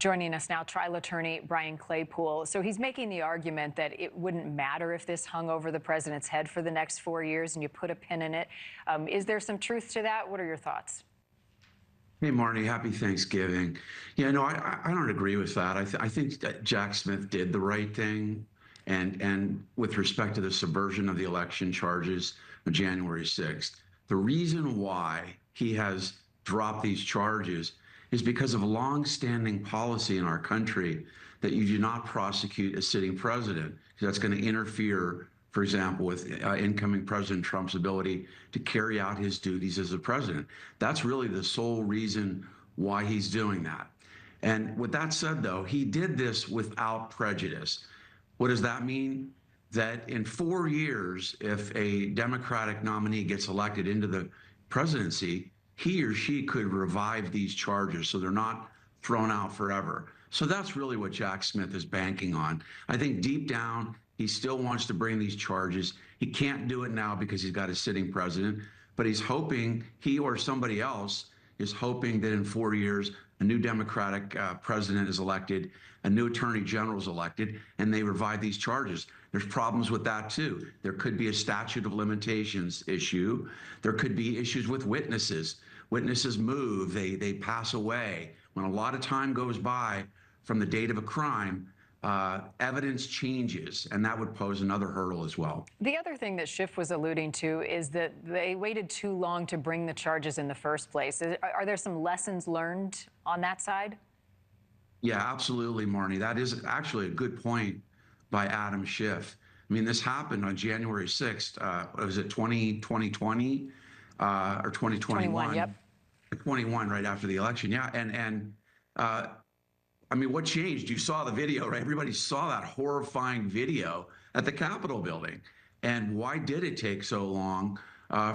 Joining us now, trial attorney Brian Claypool. So he's making the argument that it wouldn't matter if this hung over the president's head for the next 4 years and you put a pin in it. Is there some truth to that? What are your thoughts? Hey, Marty, happy Thanksgiving. Yeah, no, I don't agree with that. I think that Jack Smith did the right thing. And with respect to the subversion of the election charges on January 6th, the reason why he has dropped these charges is because of a long-standing policy in our country that you do not prosecute a sitting president, because that's going to interfere, for example, with incoming President Trump's ability to carry out his duties as a president. That's really the sole reason why he's doing that. And with that said, though, he did this without prejudice. What does that mean? That in 4 years, if a Democratic nominee gets elected into the presidency, he or she could revive these charges so they're not thrown out forever. So that's really what Jack Smith is banking on. I think deep down, he still wants to bring these charges. He can't do it now because he's got a sitting president, but he's hoping, he or somebody else is hoping that in 4 years, a new Democratic president is elected, a new attorney general is elected, and they revive these charges. There's problems with that too. There could be a statute of limitations issue. There could be issues with witnesses. Witnesses move, they pass away. When a lot of time goes by from the date of a crime, evidence changes, and that would pose another hurdle as well. The other thing that Schiff was alluding to is that they waited too long to bring the charges in the first place. Are there some lessons learned on that side? Yeah, absolutely, Marnie. That is actually a good point by Adam Schiff. I mean, this happened on January 6th. Was it 2020 or 2021? 21, yep. 21, right after the election. Yeah, and I mean, what changed? You saw the video, right? Everybody saw that horrifying video at the Capitol building. And why did it take so long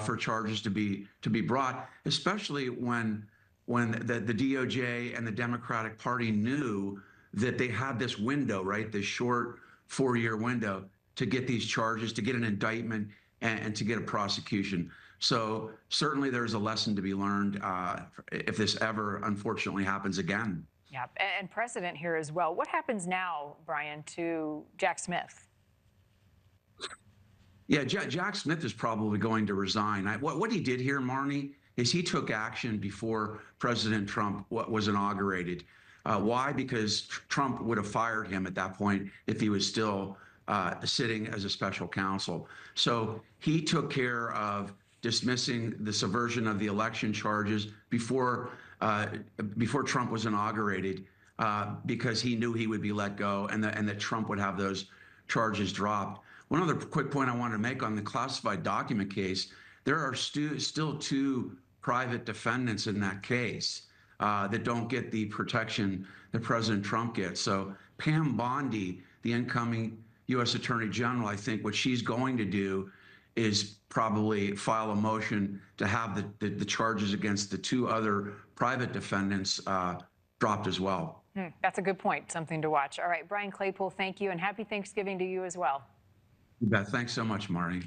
for charges to be brought, especially when the DOJ and the Democratic Party knew that they had this window, right? This short 4-year window to get these charges, to get an indictment, and to get a prosecution. So certainly there's a lesson to be learned if this ever, unfortunately, happens again. Yeah, and precedent here as well. What happens now, Brian, to Jack Smith? Yeah, Jack Smith is probably going to resign. What he did here, Marnie, is he took action before President Trump was inaugurated. Why? Because Trump would have fired him at that point if he was still sitting as a special counsel. So he took care of dismissing the subversion of the election charges before Trump was inaugurated, because he knew he would be let go and that Trump would have those charges dropped. One other quick point I wanted to make on the classified document case, there are still 2 private defendants in that case that don't get the protection that President Trump gets. So Pam Bondi, the incoming U.S. Attorney General, I think what she's going to do is probably file a motion to have the charges against the 2 other private defendants dropped as well. That's a good point, something to watch. All right, Brian Claypool, thank you, and happy Thanksgiving to you as well. You bet. Thanks so much, Marty.